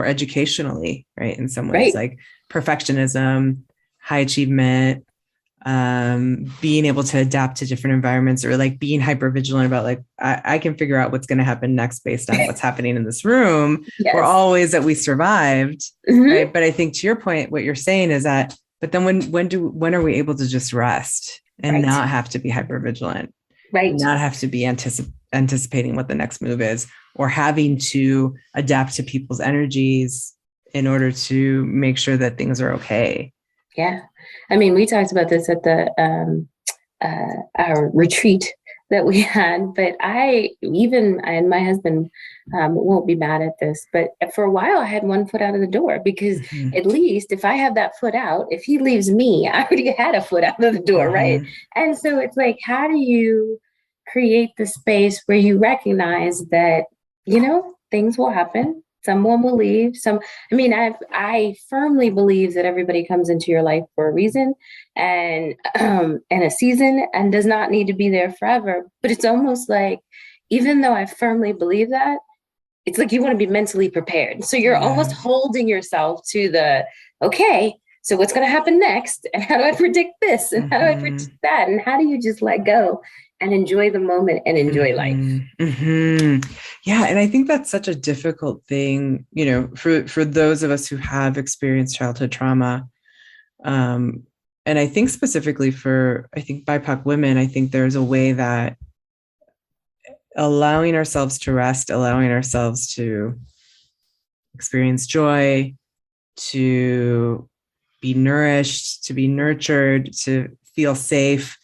educationally, right? In some ways, Right. like perfectionism, high achievement, being able to adapt to different environments, or like being hyper vigilant about like, I can figure out what's going to happen next based on what's happening in this room, were Yes. all ways that we survived. Mm-hmm. Right. But I think to your point, what you're saying is that, but then when are we able to just rest and Right. not have to be hyper vigilant, Right. not have to be anticipating what the next move is, or having to adapt to people's energies in order to make sure that things are okay. Yeah. I mean, we talked about this at the our retreat that we had, but and my husband won't be mad at this, but for a while I had one foot out of the door, because Mm-hmm. at least if I have that foot out, if he leaves me, I already had a foot out of the door, right? And so it's like, how do you create the space where you recognize that, things will happen, someone will leave, I firmly believe that everybody comes into your life for a reason and a season, and does not need to be there forever. But it's almost like, even though I firmly believe that, it's like you want to be mentally prepared. So you're almost holding yourself to the, okay, so what's going to happen next? And how do I predict this? And how do I predict that? And how do you just let go and enjoy the moment and enjoy life? Mm-hmm. Yeah. And I think that's such a difficult thing, for those of us who have experienced childhood trauma. And I think specifically for, BIPOC women, I think there's a way that allowing ourselves to rest, allowing ourselves to experience joy, to be nourished, to be nurtured, to feel safe,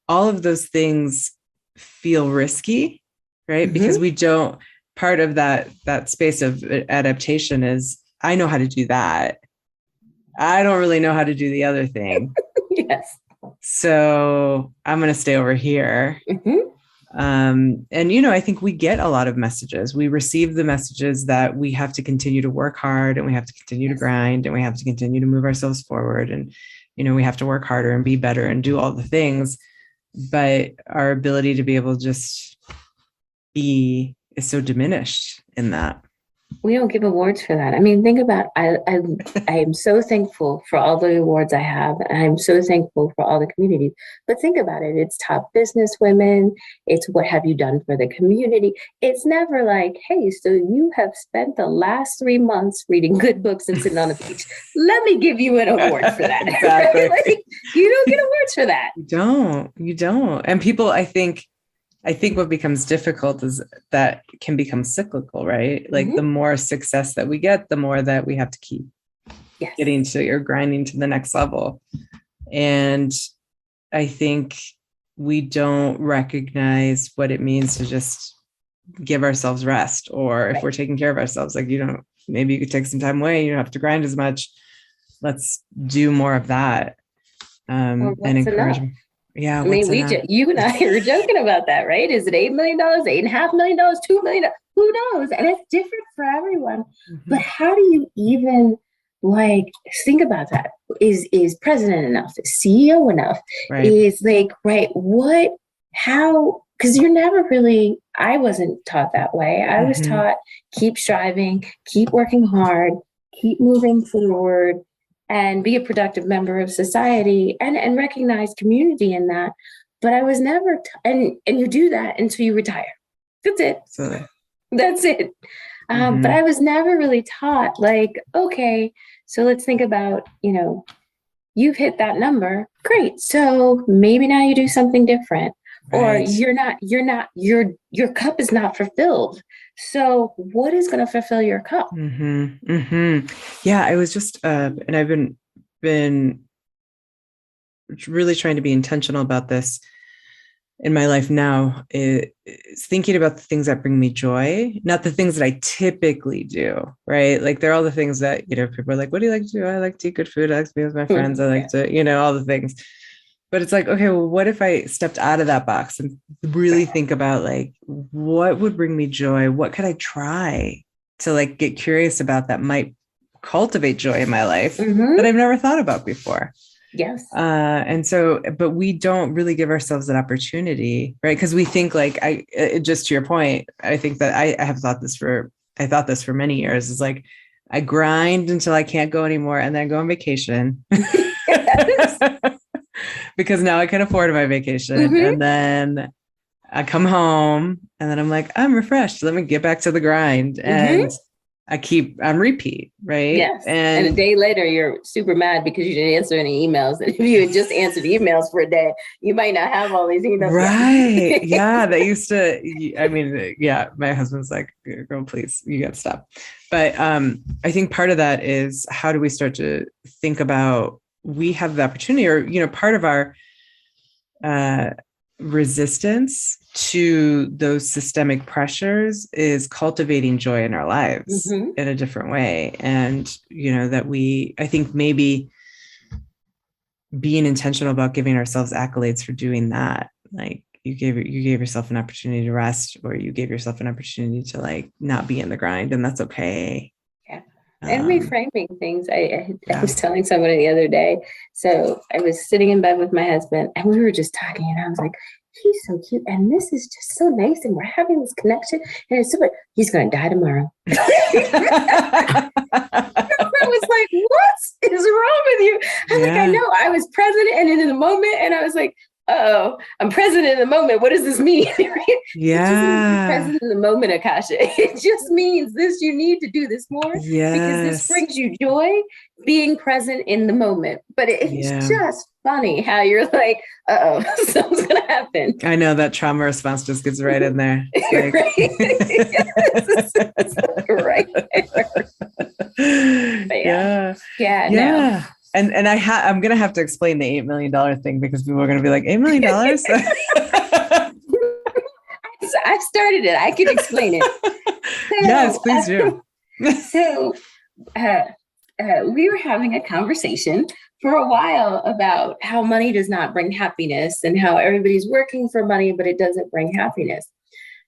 all of those things feel risky, right? Mm-hmm. Because we don't, part of that space of adaptation is, I know how to do that. I don't really know how to do the other thing. Yes. So I'm going to stay over here. Mm-hmm. And, I think we get a lot of messages. We receive the messages that we have to continue to work hard, and we have to continue to grind, and we have to continue to move ourselves forward. And, we have to work harder and be better and do all the things. But our ability to be able to just be is so diminished in that. We don't give awards for that. I mean, think about, I am so thankful for all the awards I have. And I'm so thankful for all the communities. But think about it. It's top business women. It's what have you done for the community? It's never like, hey, so you have spent the last 3 months reading good books and sitting on the beach. Let me give you an award for that. Exactly. Like, you don't get awards for that. You don't. And people, I think what becomes difficult is that can become cyclical, right? Like mm-hmm. the more success that we get, the more that we have to keep getting to or grinding to the next level. And I think we don't recognize what it means to just give ourselves rest, or if we're taking care of ourselves, like, maybe you could take some time away. You don't have to grind as much. Let's do more of that. And encourage. Enough? Yeah. I mean, you and I were joking about that, right? Is it $8 million, $8.5 million, $2 million? Who knows? And it's different for everyone. Mm-hmm. But how do you even think about that? Is president enough? Is CEO enough? Right. Is how? Because you're never really, I wasn't taught that way. I was taught, keep striving, keep working hard, keep moving forward, and be a productive member of society, and recognize community in that. But I was never, and you do that until you retire. That's it. Absolutely. That's it. But I was never really taught, okay, so let's think about, you've hit that number. Great. So maybe now you do something different. Right. Or your cup is not fulfilled. So what is going to fulfill your cup? Yeah, I was just, and I've been really trying to be intentional about this. in my life now is thinking about the things that bring me joy, not the things that I typically do, right? Like they're all the things that, people are like, what do you like to do? I like to eat good food. I like to be with my friends. I like to, all the things. But it's like, okay, well, what if I stepped out of that box and really think about like, what would bring me joy? What could I try to like get curious about that might cultivate joy in my life that I've never thought about before? Yes. And so, but we don't really give ourselves that opportunity, right? Because we think like, just to your point, I think that I thought this for many years, is like, I grind until I can't go anymore and then go on vacation. Because now I can afford my vacation. And then I come home and then I'm like, I'm refreshed. Let me get back to the grind. And I keep on repeat, right? Yes. And a day later, you're super mad because you didn't answer any emails. And if you had just answered emails for a day, you might not have all these emails. Right. Yeah. That used to, my husband's like, girl, please, you got to stop. But I think part of that is, how do we start to think about, we have the opportunity, or, part of our resistance to those systemic pressures is cultivating joy in our lives in a different way. And, I think maybe being intentional about giving ourselves accolades for doing that. Like you gave yourself an opportunity to rest, or you gave yourself an opportunity to like not be in the grind, and that's okay. Yeah. And reframing things. I was telling somebody the other day. So I was sitting in bed with my husband and we were just talking, and I was like, he's so cute. And this is just so nice. And we're having this connection. And it's super, he's going to die tomorrow. I was like, what is wrong with you? I'm like, I know, I was present and in the moment. And I was like, oh, I'm present in the moment. What does this mean? Yeah. It just means present in the moment, Akasha. It just means this, you need to do this more because this brings you joy, being present in the moment. But it's just funny how you're like, something's going to happen. I know that trauma response just gets right in there. Like... right. Yeah. No. And I'm going to have to explain the $8 million thing, because people are going to be like, $8 million? I started it. I can explain it. So, yes, please do. So we were having a conversation for a while about how money does not bring happiness, and how everybody's working for money, but it doesn't bring happiness.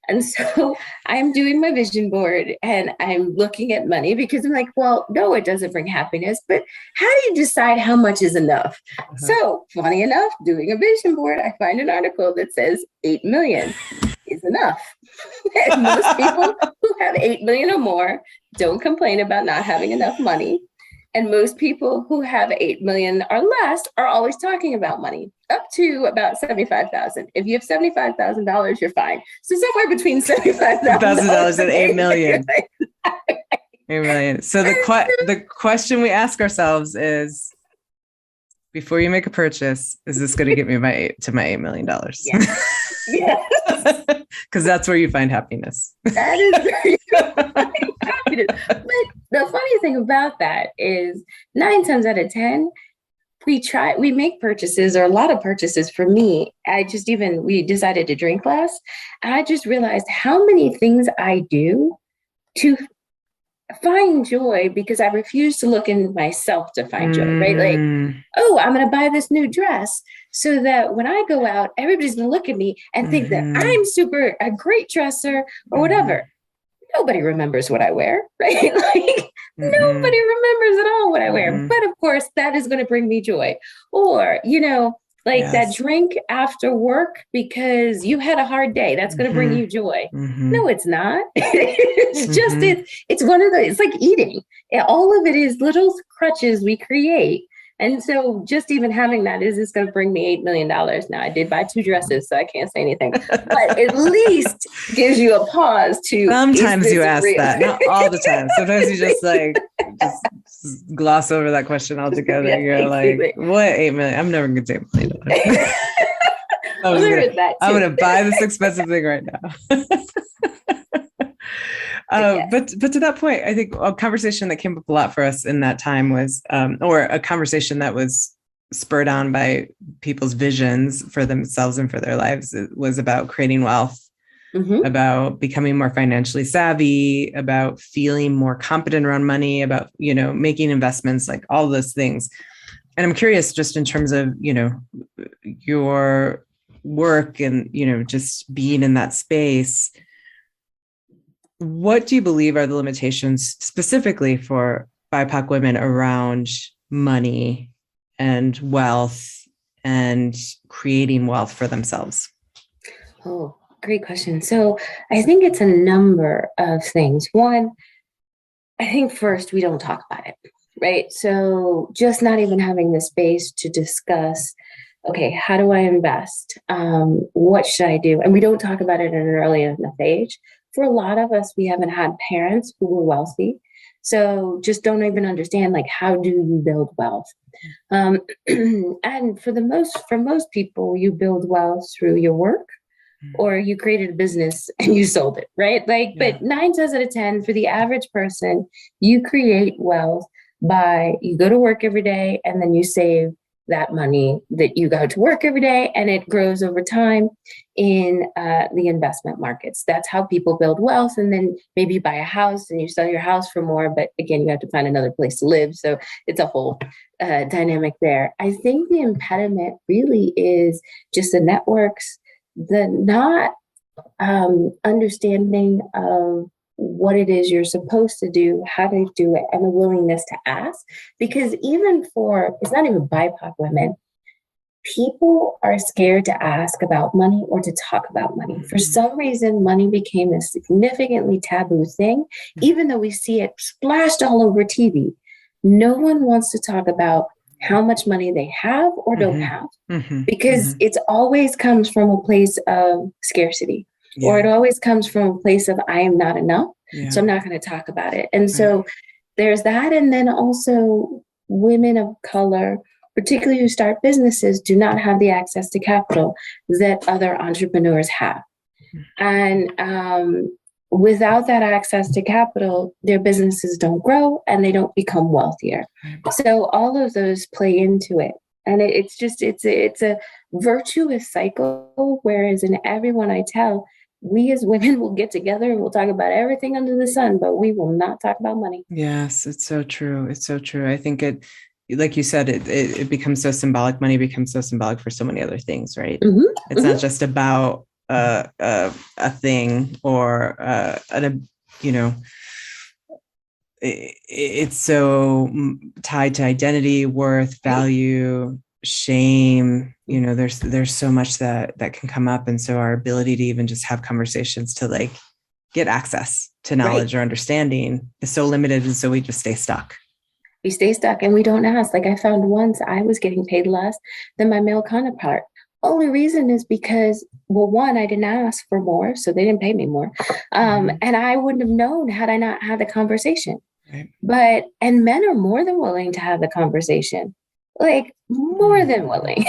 And so I'm doing my vision board and I'm looking at money, because I'm like, well, no, it doesn't bring happiness, but how do you decide how much is enough? So funny enough, doing a vision board, I find an article that says 8 million is enough. And most people who have 8 million or more don't complain about not having enough money. And most people who have 8 million or less are always talking about money, up to about $75,000. If you have $75,000, you're fine. So somewhere between $75,000 and 8 million. 8 million. So the question we ask ourselves is, before you make a purchase, is this going to get me to my $8 million? Yes. Because that's where you find happiness. That is where you find happiness. But the funny thing about that is 9 times out of 10, we make purchases, or a lot of purchases. For me, we decided to drink less. And I just realized how many things I do to find joy, because I refuse to look in myself to find joy, right? Like, oh, I'm going to buy this new dress so that when I go out, everybody's going to look at me and think that I'm a great dresser or whatever. Nobody remembers what I wear, right? Like nobody remembers at all what I wear. But of course, that is going to bring me joy. Or, that drink after work because you had a hard day, that's going to bring you joy. No, it's not. It's just, it's one of those, it's like eating. All of it is little crutches we create. And so just even having that, is this going to bring me $8 million? Now, I did buy 2 dresses, so I can't say anything, but at least gives you a pause to. Sometimes you ask that, not all the time. Sometimes you just just gloss over that question altogether. Yeah, you're like, what, 8 million? I'm never going to say $8 million. I'm going to buy this expensive thing right now. But to that point, I think a conversation that came up a lot for us in that time was, or a conversation that was spurred on by people's visions for themselves and for their lives. It was about creating wealth, about becoming more financially savvy, about feeling more competent around money, about, making investments, like all those things. And I'm curious, just in terms of, your work and, just being in that space, what do you believe are the limitations specifically for BIPOC women around money and wealth and creating wealth for themselves? Oh, great question. So I think it's a number of things. One, I think first we don't talk about it, right? So just not even having the space to discuss, okay, how do I invest? What should I do? And we don't talk about it at an early enough age. For a lot of us, we haven't had parents who were wealthy. So just don't even understand, like, how do you build wealth? And for most people, you build wealth through your work, or you created a business and you sold it, right? But 9 times out of 10, for the average person, you create wealth by, you go to work every day and then you save that money that you go to work every day, and it grows over time in the investment markets. That's how people build wealth. And then maybe you buy a house and you sell your house for more, but again, you have to find another place to live. So it's a whole dynamic there. I think the impediment really is just the networks, the not understanding of what it is you're supposed to do, how to do it, and the willingness to ask. Because even it's not even BIPOC women, people are scared to ask about money or to talk about money. For some reason, money became a significantly taboo thing, even though we see it splashed all over TV. No one wants to talk about how much money they have or don't have, because it always comes from a place of scarcity, or it always comes from a place of, I am not enough, so I'm not going to talk about it. And so there's that. And then also women of color, particularly who start businesses, do not have the access to capital that other entrepreneurs have. And without that access to capital, their businesses don't grow and they don't become wealthier. So all of those play into it. And it's a virtuous cycle. Whereas in everyone I tell, we as women will get together and we'll talk about everything under the sun, but we will not talk about money. Yes, it's so true. It's so true. I think it, like you said, it becomes so symbolic. Money becomes so symbolic for so many other things, right? It's not just about a thing or it's so tied to identity, worth, value, shame. There's so much that can come up, and so our ability to even just have conversations to like get access to knowledge or understanding is so limited, and so we just stay stuck. We stay stuck and we don't ask. Like, I found once I was getting paid less than my male counterpart. Only reason is because, well, one, I didn't ask for more, so they didn't pay me more. And I wouldn't have known had I not had the conversation. And men are more than willing to have the conversation, like more than willing.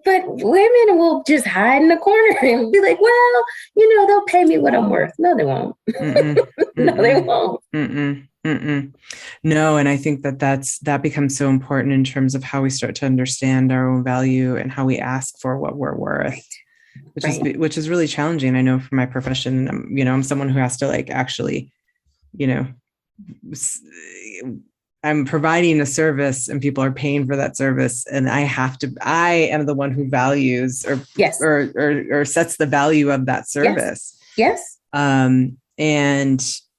But women will just hide in the corner and be like, well, they'll pay me what I'm worth. No, they won't. No, they won't. No, and I think that becomes so important in terms of how we start to understand our own value and how we ask for what we're worth, which is really challenging. I know for my profession, I'm someone who has to like actually, I'm providing a service and people are paying for that service, and I am the one who values or sets the value of that service. Yes. And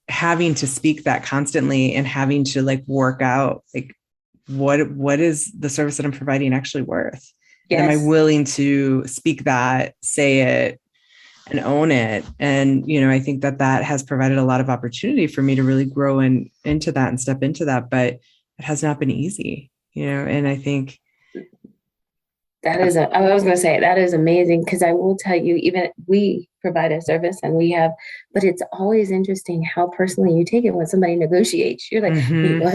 having to speak that constantly and having to like work out like what is the service that I'm providing actually worth? Yes. Am I willing to speak that, say it, and own it? And I think that has provided a lot of opportunity for me to really grow into that and step into that, but it has not been easy, and I think I was going to say, that is amazing, because I will tell you, even we provide a service and but it's always interesting how personally you take it when somebody negotiates. You're like, wait, what?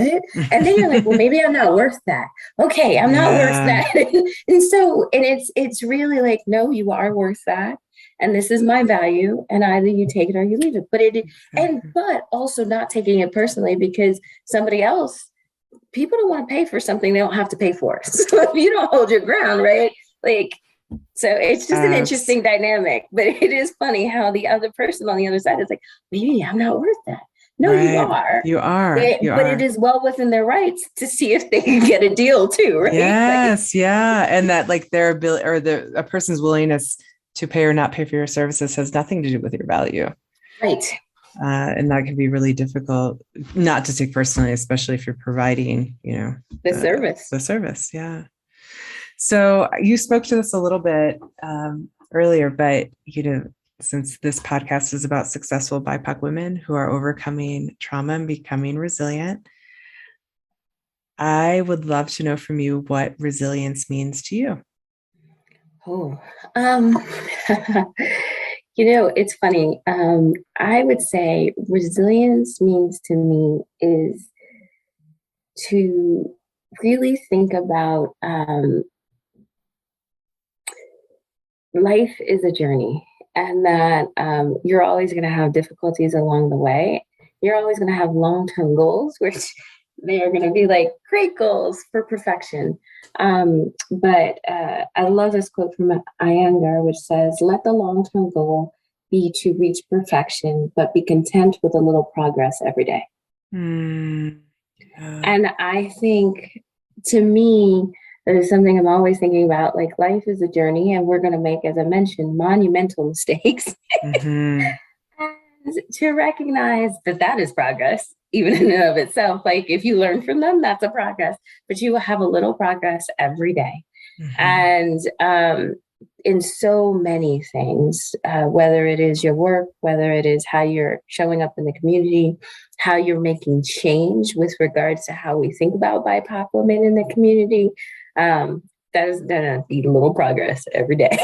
And then you're like, well, maybe I'm not worth that. Okay, I'm not worth that. and it's really like, no, you are worth that. And this is my value, and either you take it or you leave it. But but also not taking it personally because somebody else people don't want to pay for something they don't have to pay for. So if you don't hold your ground, right? Like, so it's just an interesting dynamic, but it is funny how the other person on the other side is like, maybe I'm not worth that. No, right. you are. You are. But it is well within their rights to see if they can get a deal too, right? Yes, yeah. And that like their ability or a person's willingness to pay or not pay for your services has nothing to do with your value. Right. And that can be really difficult not to take personally, especially if you're providing, the service. The service, yeah. So you spoke to this a little bit earlier, but since this podcast is about successful BIPOC women who are overcoming trauma and becoming resilient, I would love to know from you what resilience means to you. Oh, it's funny. I would say resilience means to me is to really think about life is a journey, and that you're always going to have difficulties along the way. You're always going to have long-term goals, which they are going to be like great goals for perfection. But I love this quote from Iyengar, which says, let the long-term goal be to reach perfection, but be content with a little progress every day. Yeah. And I think, to me, that is something I'm always thinking about. Like, life is a journey, and we're going to make, as I mentioned, monumental mistakes. And to recognize that is progress, even in and of itself. Like, if you learn from them, that's a progress, but you will have a little progress every day. And in so many things, whether it is your work, whether it is how you're showing up in the community, how you're making change with regards to how we think about BIPOC women in the community, that is gonna be little progress every day.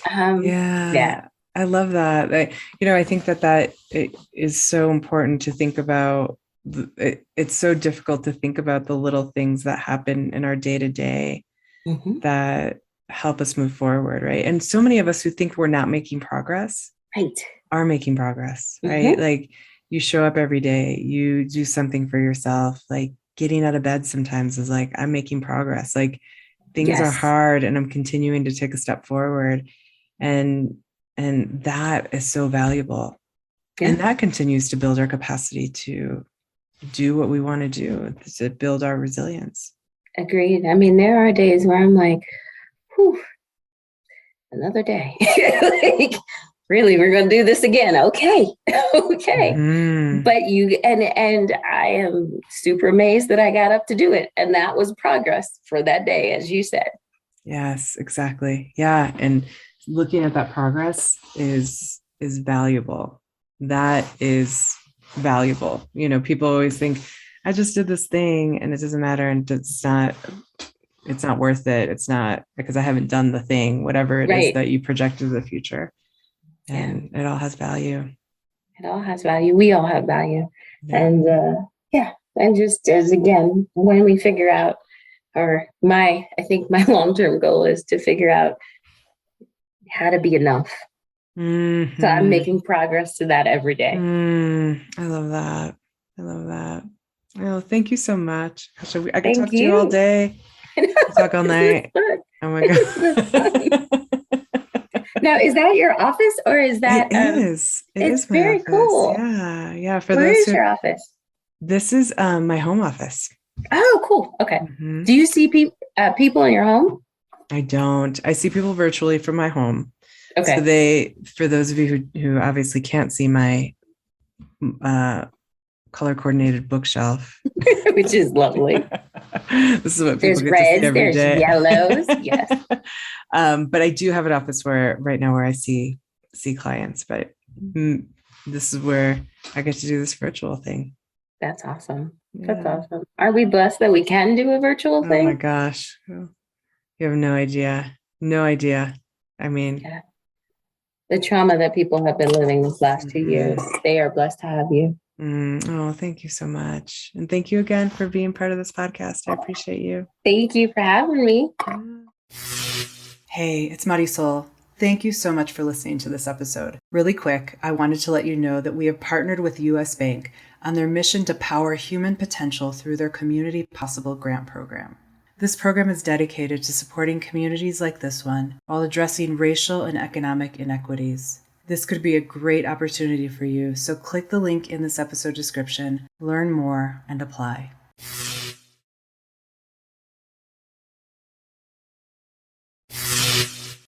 Yeah. I love that. I think that it is so important to think about. It's so difficult to think about the little things that happen in our day to day that help us move forward, right? And so many of us who think we're not making progress, are making progress, right? Like, you show up every day, you do something for yourself, like getting out of bed sometimes is like, I'm making progress. Like, things are hard and I'm continuing to take a step forward. And that is so valuable. And that continues to build our capacity to do what we want to do, to build our resilience. Agreed. I mean, there are days where I'm like, whew, another day. Like, really, we're going to do this again. Okay. But and I am super amazed that I got up to do it. And that was progress for that day, as you said. Yes, exactly. Yeah. And looking at that progress is valuable. That is valuable. People always think, I just did this thing and it doesn't matter. And it's not worth it. It's not because I haven't done the thing, whatever it is that you project to the future. And it all has value. It all has value. We all have value. And and just as, again, when we figure out, I think my long-term goal is to figure out how to be enough. So I'm making progress to that every day. I love that. Oh, thank you so much. I could talk to you all day. Talk all night. Oh my God. Now, is that your office or is that? It is. It's very cool. Yeah. Where is your office? This is my home office. Oh, cool. Okay. Do you see people in your home? I don't. I see people virtually from my home. Okay. So for those of you who obviously can't see my color coordinated bookshelf, which is lovely. This is what people get to see every day. There's yellows. Yes. But I do have an office right now where I see clients, but this is where I get to do this virtual thing. That's awesome. Yeah. That's awesome. Are we blessed that we can do a virtual thing? Oh my gosh. You have no idea. No idea. I mean, the trauma that people have been living these last 2 years, they are blessed to have you. Oh, thank you so much. And thank you again for being part of this podcast. I appreciate you. Thank you for having me. Hey, it's Marisol. Thank you so much for listening to this episode. Really quick, I wanted to let you know that we have partnered with US Bank, on their mission to power human potential through their Community Possible grant program. This program is dedicated to supporting communities like this one while addressing racial and economic inequities. This could be a great opportunity for you, so click the link in this episode description, learn more, and apply.